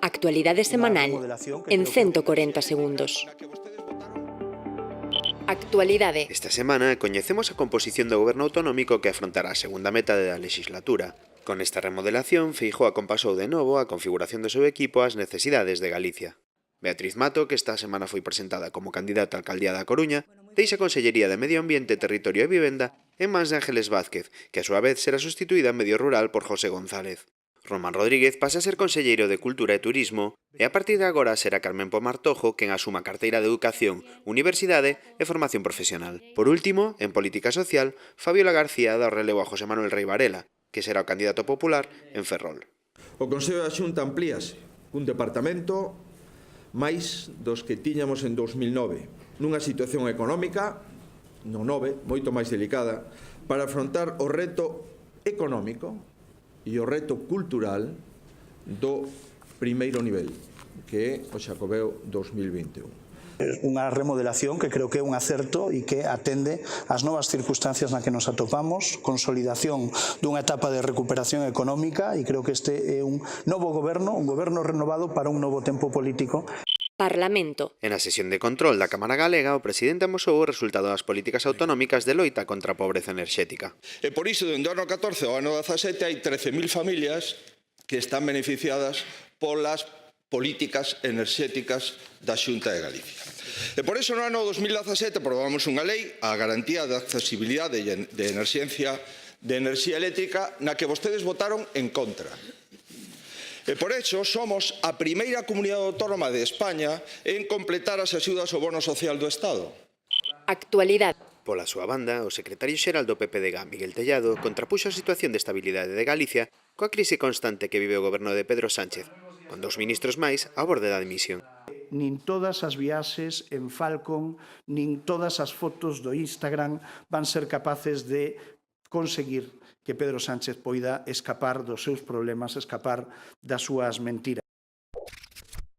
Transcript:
Actualidade semanal en 140 segundos. Actualidade. Esta semana coñecemos a composición do goberno autonómico que afrontará a segunda metade da legislatura. Con esta remodelación, Feijóo acompasou de novo a configuración do seu equipo ás necesidades de Galicia. Beatriz Mato, que esta semana foi presentada como candidata á alcaldía da Coruña, deixa a Consellería de Medio Ambiente, Territorio e Vivenda en mans de Ángeles Vázquez, que a súa vez será sustituída en Medio Rural por José González. Román Rodríguez pasa a ser conselleiro de Cultura e Turismo e a partir de agora será Carmen Pomartojo quen asuma a carteira de Educación, Universidade e Formación Profesional. Por último, en Política Social, Fabiola García dá o relevo a José Manuel Rei Varela, que será o candidato popular en Ferrol. O Consello da Xunta amplíase cun departamento máis dos que tiñamos en 2009, nunha situación económica, no 9, moito máis delicada, para afrontar o reto económico e o reto cultural do primeiro nivel, que é o Xacobeo 2021. Unha remodelación que creo que é un acerto e que atende ás novas circunstancias na que nos atopamos, consolidación dunha etapa de recuperación económica e creo que este é un novo goberno renovado para un novo tempo político. Parlamento. En a sesión de control da Cámara Galega, o presidente amosou o resultado das políticas autonómicas de loita contra a pobreza enerxética. E por iso, dende o ano 14 ao ano 17, hai 13.000 familias que están beneficiadas polas políticas enerxéticas da Xunta de Galicia. E por iso, no ano 2017, aprobamos unha lei a garantía de accesibilidade de enerxía eléctrica na que vostedes votaron en contra. E por iso somos a primeira comunidade autónoma de España en completar as axudas ao bono social do Estado. Actualidade. Pola súa banda, o secretario xeral do PPDG, Miguel Tellado, contrapuxo a situación de estabilidade de Galicia coa crise constante que vive o goberno de Pedro Sánchez, con 2 ministros máis ao borde da dimisión. Nin todas as viaxes en Falcon, nin todas as fotos do Instagram van ser capaces de conseguir que Pedro Sánchez poida escapar dos seus problemas, escapar das súas mentiras.